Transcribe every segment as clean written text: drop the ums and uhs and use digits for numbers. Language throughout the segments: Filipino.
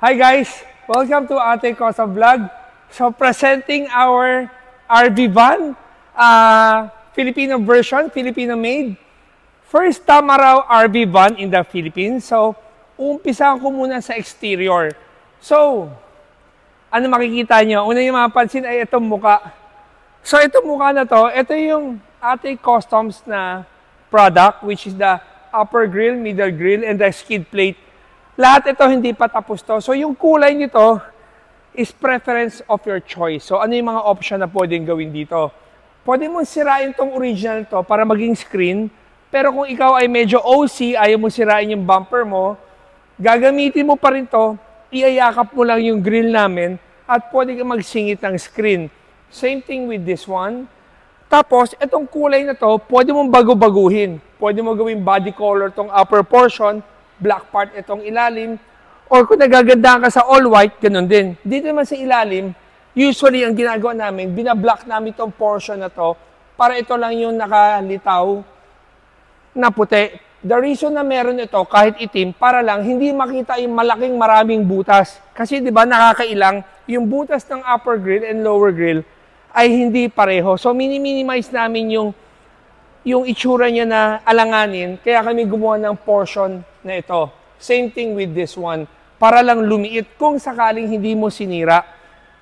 Hi guys! Welcome to Ate Cosa Vlog. So presenting our RV van, Filipino version, Filipino made. First Tamaraw RV van in the Philippines. So umpisahan ko muna sa exterior. So, ano makikita nyo? Una yung mapapansin ay itong muka. So itong muka na to, ito yung Ate Customs na product, which is the upper grill, middle grill, and the skid plate. Lahat ito hindi pa tapos to. So yung kulay nito is preference of your choice. So ano yung mga option na pwedeng gawin dito? Pwede mo sirain tong original to para maging screen. Pero kung ikaw ay medyo OC, ayaw mo sirain yung bumper mo, gagamitin mo pa rin to, iayakap mo lang yung grill namin at pwede ka magsingit ng screen. Same thing with this one. Tapos, itong kulay na to, pwede mong bago-baguhin. Pwede mo gawing body color tong upper portion, black part itong ilalim, or kung nagagandahan ka sa all white, ganun din. Dito naman sa ilalim, usually ang ginagawa namin, binablock namin itong portion na to para ito lang yung nakalitaw na puti. The reason na meron ito kahit itim, para lang hindi makita yung malaking maraming butas. Kasi di ba nakakailang, yung butas ng upper grill and lower grill ay hindi pareho. So mini-minimize namin yung itsura niya na alanganin, kaya kami gumawa ng portion na ito. Same thing with this one, para lang lumiit kung sakaling hindi mo sinira.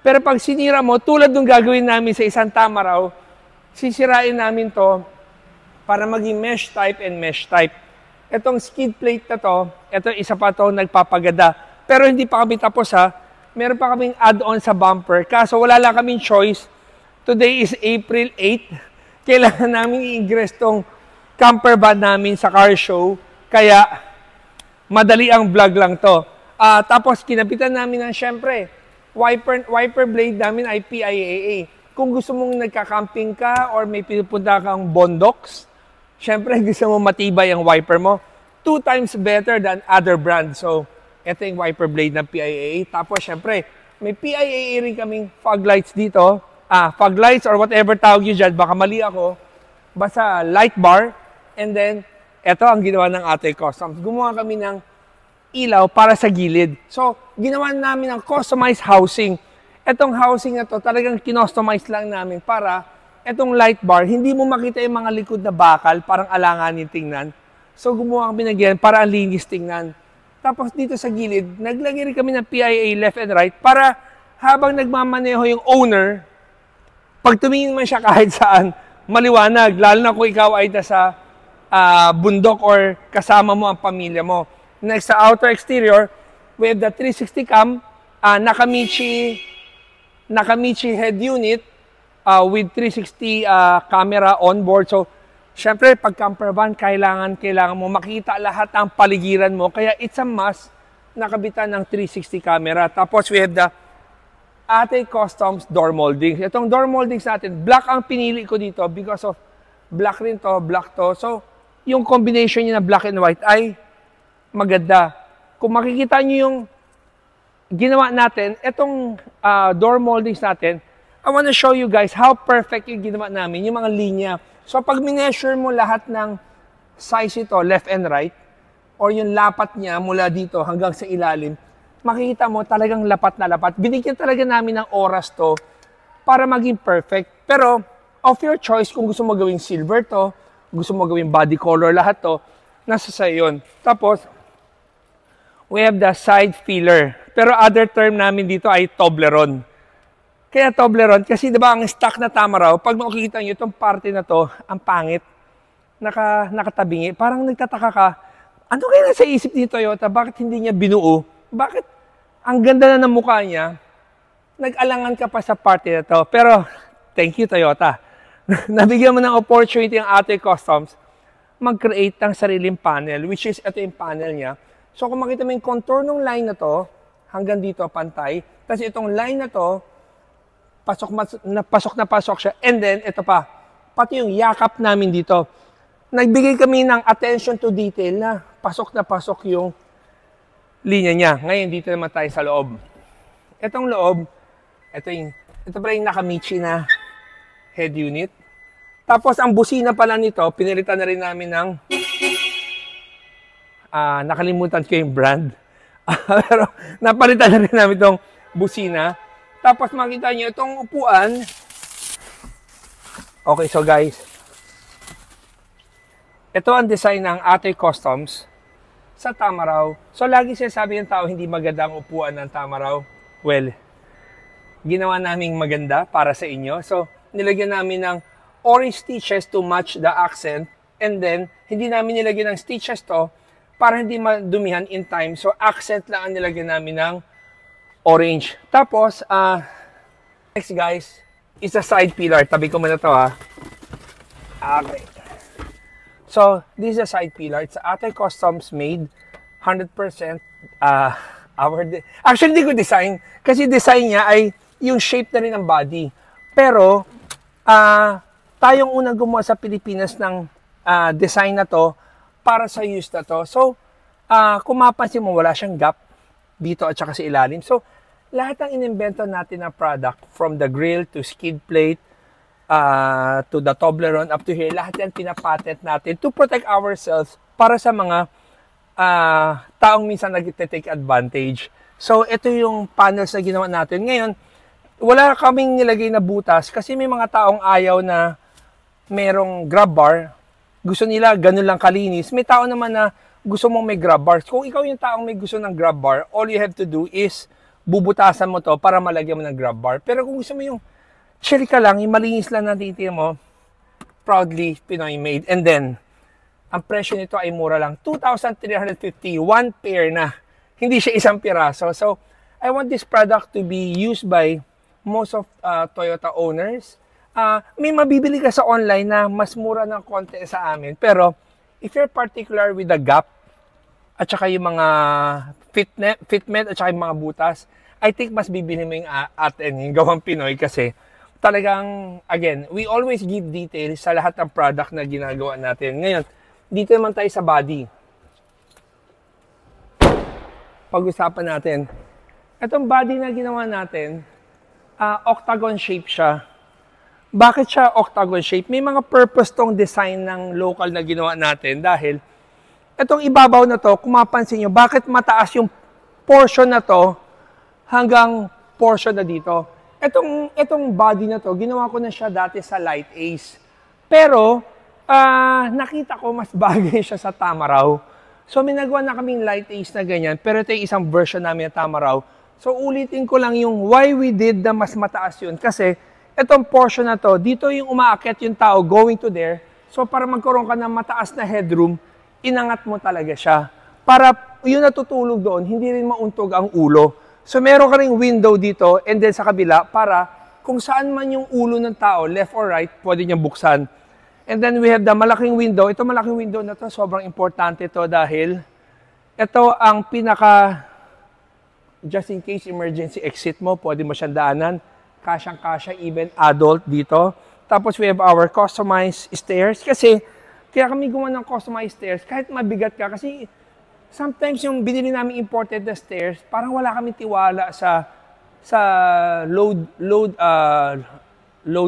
Pero pag sinira mo, tulad ng gagawin namin sa isang Tamaraw, sisirain namin to para maging mesh type and mesh type. Itong skid plate na to, ito isa pa to nagpapaganda. Pero hindi pa kami tapos ha, meron pa kaming add-on sa bumper, kaso wala lang kaming choice. Today is April 8, kailangan namin i-ingress tong camper van namin sa car show, kaya madali ang vlog lang to. Tapos kinapitan namin ng syempre, wiper blade namin ay PIAA. Kung gusto mong nagka-camping ka or may pinupunta kang bondox, syempre gusto mo matibay ang wiper mo, 2 times better than other brands. So, ito yung wiper blade ng PIAA. Tapos syempre, may PIAA rin kaming fog lights dito. Fog lights or whatever tawag nyo dyan, baka mali ako. Basta light bar. And then, ito ang ginawa ng Ate Customs. Gumawa kami ng ilaw para sa gilid. So, ginawa namin ng customized housing. Itong housing na to, talagang kinostomize lang namin para itong light bar, hindi mo makita yung mga likod na bakal, parang alanganin tingnan. So, gumawa kami ng ganyan para ang linis tingnan. Tapos dito sa gilid, naglagay rin kami ng PIA left and right para habang nagmamaneho yung owner, pag tumingin man siya kahit saan, maliwanag, lalo na kung ikaw ay nasa bundok or kasama mo ang pamilya mo. Next sa outer exterior, we have the 360 cam, Nakamichi head unit with 360 camera on board. So, syempre, pag camper van, kailangan mo makita lahat ng paligiran mo. Kaya it's a must nakabitan ng 360 camera. Tapos we have the Ate Customs door moldings. Itong door moldings natin, black ang pinili ko dito because of black rin to, black to. So, yung combination niya na black and white ay maganda. Kung makikita nyo yung ginawa natin, itong door moldings natin, I want to show you guys how perfect yung ginawa namin, yung mga linya. So, pag mineasure mo lahat ng size ito, left and right, or yung lapat niya mula dito hanggang sa ilalim, makikita mo talagang lapat na lapat. Binigyan talaga namin ng oras to para maging perfect. Pero, of your choice, kung gusto mo gawing silver to, gusto mo gawing body color lahat to, nasa sa'yo yun. Tapos, we have the side filler. Pero other term namin dito ay Toblerone. Kaya Toblerone, kasi diba ang stock na Tamaraw, pag makikita nyo itong parte na to, ang pangit, nakatabingi, parang nagtataka ka, ano kaya nasa isip ni Toyota? Bakit hindi niya binuo? Bakit ang ganda na ng mukha niya, nag-alangan ka pa sa parte na to. Pero, thank you Toyota. Nabigyan mo ng opportunity ang Ate Customs mag-create ng sariling panel, which is ito yung panel niya. So, kung makita mo yung contour ng line na to, hanggang dito pantay, tapos itong line na to, pasok na pasok siya, and then, ito pa, pati yung yakap namin dito. Nagbigay kami ng attention to detail na pasok yung linya niya. Ngayon, dito naman tayo sa loob. Itong loob, ito pala yung Nakamichi na head unit. Tapos, ang busina pala nito, pinilitan na rin namin ng, nakalimutan ko yung brand. Pero napalitan na rin namin itong busina. Tapos makita nyo itong upuan. Okay, so guys, ito ang design ng Ate Customs sa Tamaraw. So lagi sinasabi ng tao hindi maganda ang upuan ng Tamaraw. Well, ginawa naming maganda para sa inyo. So nilagyan namin ng orange stitches to match the accent. And then, hindi namin nilagyan ng stitches to para hindi madumihan in time. So, accent lang ang nilagyan namin ng orange. Tapos, next guys, is a side pillar. Tabi ko muna to ha. Okay. So, this is a side pillar. It's Ate Customs made. 100% actually, hindi ko design. Kasi design niya ay yung shape na rin ng body. Pero, tayong unang gumawa sa Pilipinas ng design na to para sa use na to. So, kung mapansin mo, wala siyang gap dito at saka sa ilalim. So, lahat ng inimbento natin na product, from the grill to skid plate, to the Toblerone up to here, lahat yan pinapatent natin to protect ourselves para sa mga taong minsan nag-take advantage. So, ito yung panels na ginawa natin. Ngayon, wala kaming nilagay na butas kasi may mga taong ayaw na merong grab bar. Gusto nila ganun lang kalinis. May tao naman na gusto mong may grab bar. Kung ikaw yung taong may gusto ng grab bar, all you have to do is bubutasan mo to para malagyan mo ng grab bar. Pero kung gusto mo yung chill ka lang, yung malinis lang na titin mo, proudly Pinoy made. And then, ang presyo nito ay mura lang. 2,350, one pair na. Hindi siya isang piraso. So, I want this product to be used by most of Toyota owners. May mabibili ka sa online na mas mura ng konti sa amin. Pero, if you're particular with the gap, at saka yung mga fitment, at saka yung mga butas, I think mas bibili mo yung atin, yung gawang Pinoy kasi talagang, again, we always give details sa lahat ng product na ginagawa natin. Ngayon, dito naman tayo sa body. Pag-usapan natin. Itong body na ginawa natin, octagon shape siya. Bakit siya octagon shape? May mga purpose tong design ng local na ginawa natin dahil itong ibabaw na to, kung mapansin nyo, bakit mataas yung portion na to hanggang portion na dito? Itong body na to, ginawa ko na siya dati sa Light Ace. Pero, nakita ko mas bagay siya sa Tamaraw. So, may nagawa na kaming Light Ace na ganyan, pero ito yung isang version namin na Tamaraw. So, ulitin ko lang yung why we did na mas mataas yun. Kasi, itong portion na to, dito yung umaakyat yung tao going to there. So, para magkaroon ka ng mataas na headroom, inangat mo talaga siya. Para yung natutulog doon, hindi rin mauntog ang ulo. So, meron ka ring window dito and then sa kabila para kung saan man yung ulo ng tao, left or right, pwede niyang buksan. And then we have the malaking window. Ito malaking window na to, sobrang importante to dahil ito ang pinaka, just in case emergency exit mo, pwede mo siyang daanan. Kasyang-kasya, even adult dito. Tapos we have our customized stairs. Kasi, kaya kami gumawa ng customized stairs, kahit mabigat ka. Kasi, sometimes yung binili namin imported na stairs, parang wala kami tiwala sa load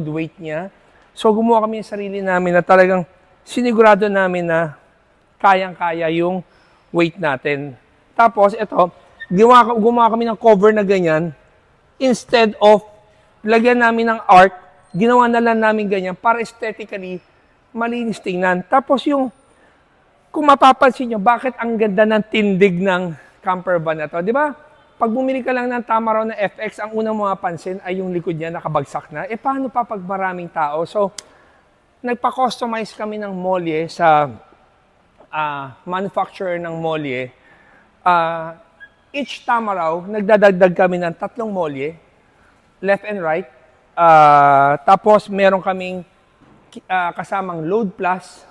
weight niya. So, gumawa kami ng sarili namin na talagang sinigurado namin na kayang-kaya yung weight natin. Tapos, ito, gumawa kami ng cover na ganyan instead of lagyan namin ng art, ginawa na lang namin ganyan para aesthetically malinis tingnan. Tapos yung, kung mapapansin nyo, bakit ang ganda ng tindig ng camper van na to? Di ba? Pag bumili ka lang ng Tamaraw na FX, ang unang mapapansin ay yung likod niya nakabagsak na. Eh, paano pa pag maraming tao? So, nagpa-customize kami ng molye sa manufacturer ng molye. Each Tamaraw, nagdadagdag kami ng 3 molye, left and right. Tapos meron kaming kasamang load plus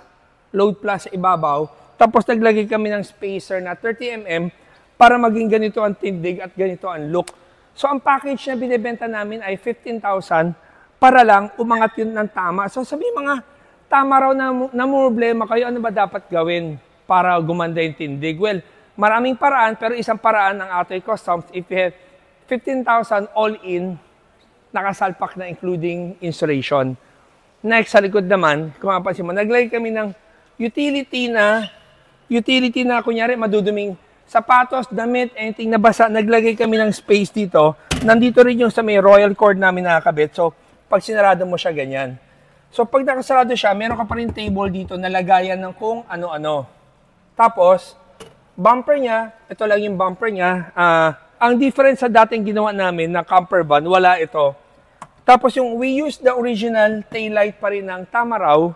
sa ibabaw. Tapos naglagay kami ng spacer na 30 mm para maging ganito ang tindig at ganito ang look. So ang package na binibenta namin ay 15,000 para lang umangat yun ng tama. So sabi mga Tamaraw na problema kayo, ano ba dapat gawin para gumanda yung tindig? Well, maraming paraan, pero isang paraan ng Ate Customs, if you have 15,000 all in, nakasalpak na including installation. Next, sa likod naman, kung mapansin mo, naglagay kami ng utility na kunyari maduduming sapatos, damit, anything na basa, naglagay kami ng space dito. Nandito rin yung sa may royal cord namin nakakabit. So, pag sinarado mo siya, ganyan. So, pag nakasarado siya, meron ka pa rin table dito na lagayan ng kung ano-ano. Tapos, bumper niya, ito lang yung bumper niya. Ang difference sa dating ginawa namin na camper van, wala ito. Tapos yung we use the original taillight pa rin ng Tamaraw.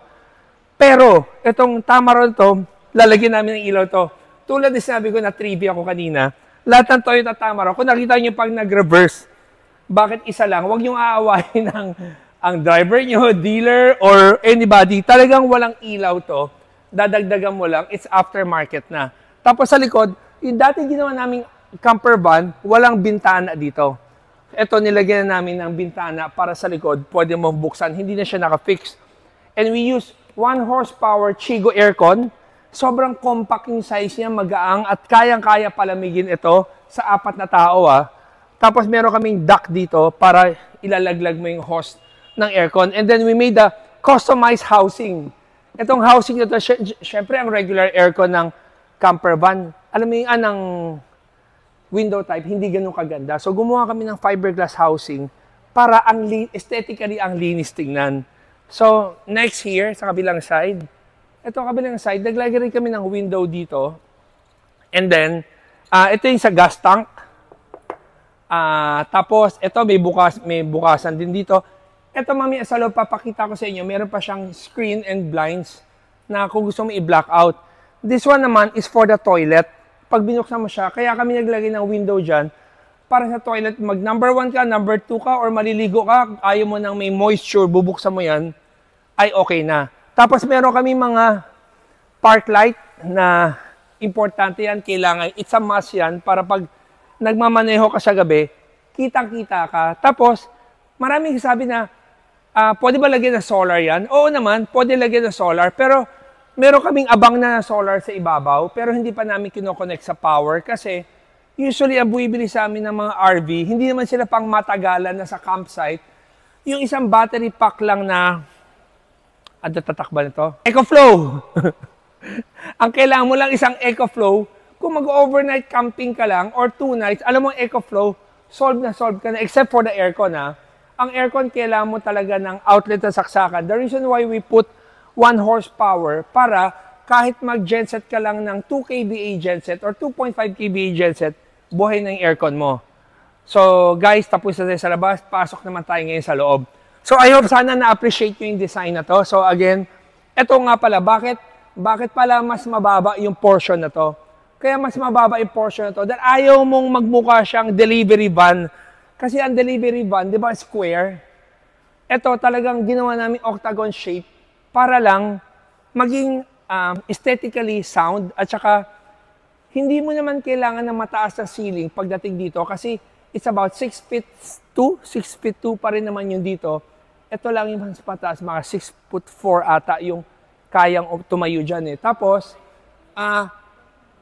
Pero, itong Tamaraw to, lalagyan namin ng ilaw to. Tulad na sinabi ko na trivia ko kanina, lahat ng Toyota Tamaraw, kung nakita nyo pag nag-reverse, bakit isa lang? Huwag nyo aawahin ang driver nyo, dealer, or anybody. Talagang walang ilaw to. Dadagdagan mo lang, it's aftermarket na. Tapos sa likod, yung dati ginawa naming camper van, walang bintana dito. Ito, nilagyan na namin ng bintana para sa likod, pwede mong buksan, hindi na siya naka-fix. And we use 1 horsepower Chigo aircon. Sobrang compact yung size niya, magaang, at kayang-kaya palamigin ito sa 4 na tao. Tapos meron kaming duct dito para ilalaglag mo yung hose ng aircon. And then we made a customized housing. Itong housing nito, syempre ang regular aircon ng camper van. Alam mo yung anang window type, hindi ganun kaganda. So gumawa kami ng fiberglass housing para aesthetically ang linis tingnan. So next here, sa kabilang side, ito kabilang side, naglagay rin kami ng window dito. And then, ito yung sa gas tank. Tapos, ito may bukasan din dito. Ito mami, sa loob, papakita ko sa inyo, meron pa siyang screen and blinds na kung gusto mo i-black out. This one naman is for the toilet. Pag binuksan mo siya, kaya kami naglagay ng window dyan para sa toilet. Mag number 1 ka, number 2 ka, or maliligo ka, ayaw mo nang may moisture, bubuksan mo yan, ay okay na. Tapos meron kami mga park light na importante yan, kailangan, it's a must yan para pag nagmamaneho ka sa gabi, kitang-kita ka. Tapos, maraming sabi na, pwede ba lagyan ng solar yan? Oo naman, pwede lagyan ng solar, pero meron kaming abang na solar sa ibabaw, pero hindi pa namin kinoconnect sa power kasi usually ang buibili sa amin ng mga RV, hindi naman sila pang matagalan na sa campsite. Yung isang battery pack lang na tatakba na to? EcoFlow! Ang kailangan mo lang isang EcoFlow. Kung mag-overnight camping ka lang or 2 nights, alam mo EcoFlow, solve ka na except for the aircon Ang aircon kailangan mo talaga ng outlet na saksakan. The reason why we put 1 horsepower para kahit mag-genset ka lang ng 2 kVA genset or 2.5 kVA genset, buhay na yung aircon mo. So guys, tapos na tayo sa labas, pasok naman tayo ngayon sa loob. So I hope sana na-appreciate nyo yung design na to. So again, eto nga pala, bakit pala mas mababa yung portion na to? Kaya mas mababa yung portion na to dahil ayaw mong magmukha siyang delivery van. Kasi ang delivery van, di ba, square? Ito talagang ginawa namin octagon shape para lang maging aesthetically sound at saka hindi mo naman kailangan ng mataas na ceiling pagdating dito kasi it's about 6 feet 2 pa rin naman yung dito. Ito lang yung mas pataas, mga 6'4" ata yung kayang tumayo dyan Tapos,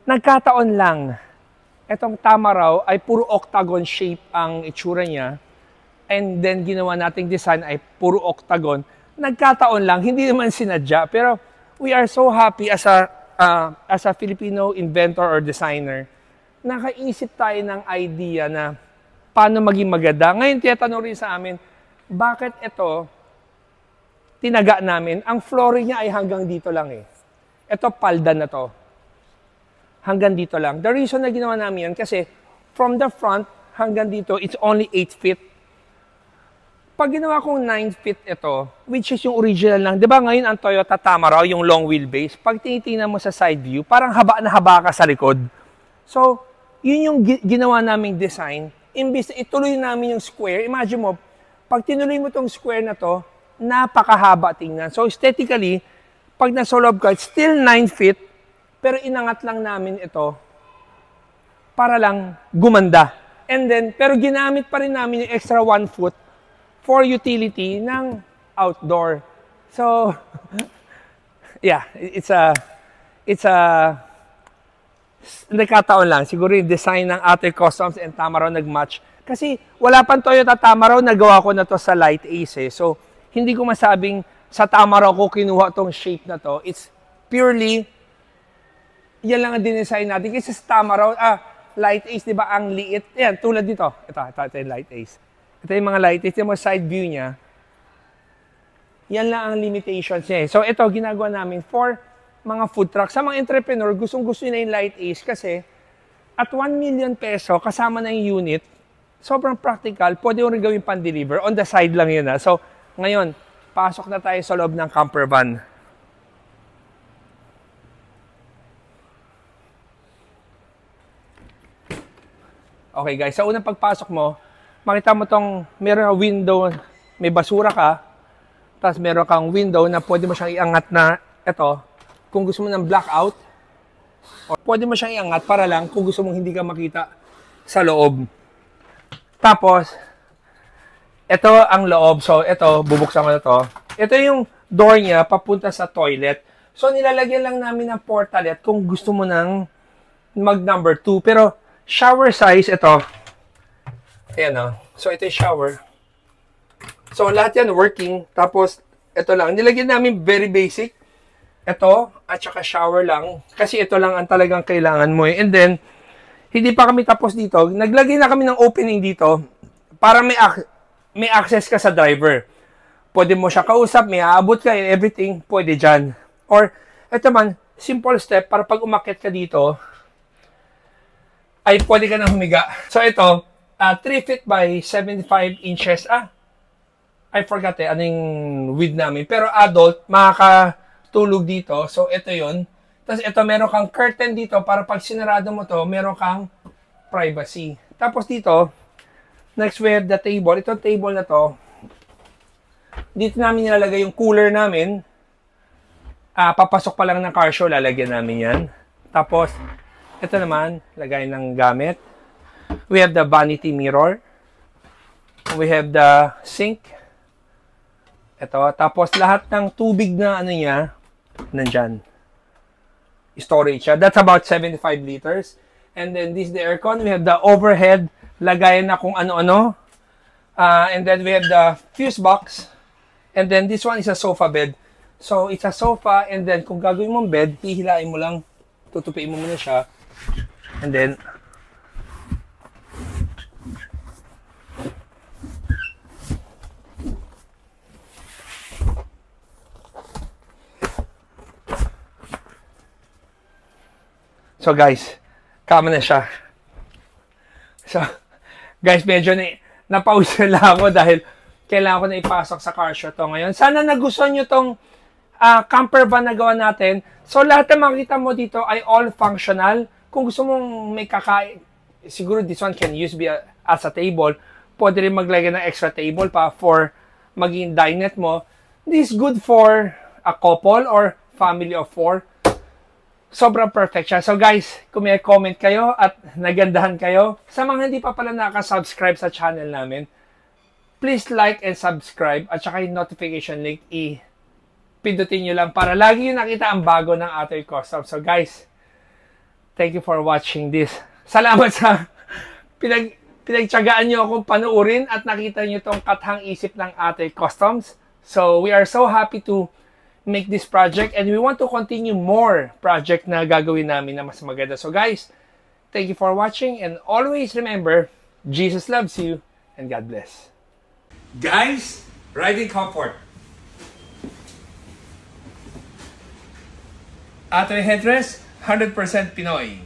nagkataon lang, itong Tamaraw ay puro octagon shape ang itsura niya. And then, ginawa nating design ay puro octagon. Nagkataon lang, hindi naman sinadya. Pero, we are so happy as a Filipino inventor or designer. Nakaisip tayo ng idea na paano maging maganda. Ngayon, tiyatanong rin sa amin, bakit ito tinaga namin? Ang flooring niya ay hanggang dito lang Ito, palda na to. Hanggang dito lang. The reason na ginawa namin yan, kasi from the front hanggang dito, it's only 8 feet. Pag ginawa kong 9 feet ito, which is yung original lang, di ba ngayon ang Toyota Tamaraw, yung long wheelbase, pag tinitingnan mo sa side view, parang haba na haba ka sa likod. So, yun yung ginawa naming design. Imbis na ituloy namin yung square, imagine mo, pag tinuloy mo tong square na to, napakahaba tingnan. So, aesthetically, pag nasa loob ka, it's still 9 feet, pero inangat lang namin ito para lang gumanda. And then, pero ginamit pa rin namin yung extra 1 foot for utility ng outdoor. So, yeah, it's a nagkataon lang. Siguro yung design ng Ate Customs and Tamaraw nag-match. Kasi wala pang Toyota Tamaraw, nagawa ko na to sa Light Ace So, hindi ko masabing sa Tamaraw ko kinuha tong shape na to. It's purely yan lang ang dinesign natin. Kasi sa Tamaraw, Light Ace, di ba, ang liit. Yan, tulad dito. Ito yung Light Ace. Ito yung mga Light Ace. Yung mga side view niya. Yan lang ang limitations niya. So, ito, ginagawa namin for mga food truck. Sa mga entrepreneur, gustong-gusto na yung Light Ace kasi at 1 million peso, kasama na yung unit, sobrang practical. Pwede mo rin gawin pan-deliver. On the side lang yun. So, ngayon, pasok na tayo sa loob ng camper van. Okay guys, sa unang pagpasok mo, makita mo tong meron na window, may basura ka, tapos meron kang window na pwede mo siyang iangat na ito, kung gusto mo ng blackout, o pwede mo siyang iangat para lang kung gusto mong hindi ka makita sa loob. Tapos, ito ang loob. So, ito, bubuksan ko na to. Ito yung door niya papunta sa toilet. So, nilalagyan lang namin ng portalet kung gusto mo ng mag number 2. Pero, shower size, ito. Ayan o. So, ito yung shower. So, lahat yan working. Tapos, ito lang. Nilagyan namin very basic. Ito, at saka shower lang. Kasi ito lang ang talagang kailangan mo. And then, hindi pa kami tapos dito. Naglagay na kami ng opening dito para may access ka sa driver. Pwede mo siya kausap, may aabot ka, everything, pwede dyan. Or, ito man, simple step para pag umakyat ka dito, ay pwede ka na humiga. So, ito, 3 feet by 75 inches. I forgot ano yung width namin. Pero adult, makakatulog dito. So, ito yun. Tapos, ito, meron kang curtain dito para pag sinarado mo to, meron kang privacy. Tapos dito, next we have the table. Itong table na to, dito namin nilalagay yung cooler namin. Papasok pa lang ng car show, lalagyan namin yan. Tapos, ito naman, lagay ng gamit. We have the vanity mirror. We have the sink. Ito. Tapos, lahat ng tubig na ano niya, nandyan. Storage siya. That's about 75 liters. And then, this is the aircon. We have the overhead, lagayan na kung ano-ano. And then, we have the fuse box. And then, this one is a sofa bed. So, it's a sofa. And then, kung gagawin mong bed, hihilain mo lang. Tutupiin mo muna siya. And then, so guys, kama na siya. So, guys, medyo napause lang ako dahil kailangan ko na ipasok sa car show to ngayon. Sana nagustuhan nyo tong camper van na gawa natin. So, lahat na makikita mo dito ay all functional. Kung gusto mong may kakain, siguro this one can use as a table. Pwede rin maglagay ng extra table pa for maging dinette mo. This is good for a couple or family of 4. Sobrang perfect siya. So guys, kung may comment kayo at nagandahan kayo, sa mga hindi pa pala nakasubscribe sa channel namin, please like and subscribe at saka yung notification link pindutin nyo lang para lagi yung nakita ang bago ng Atoy Custom. So guys, thank you for watching this. Salamat sa pinagtyagaan nyo akong panuorin at nakita nyo itong kathang isip ng Atoy Customs. So we are so happy to make this project and we want to continue more project na gagawin namin na mas maganda. So guys, thank you for watching and always remember, Jesus loves you and God bless. Guys, riding comfort. Atoy headrest, 100% Pinoy.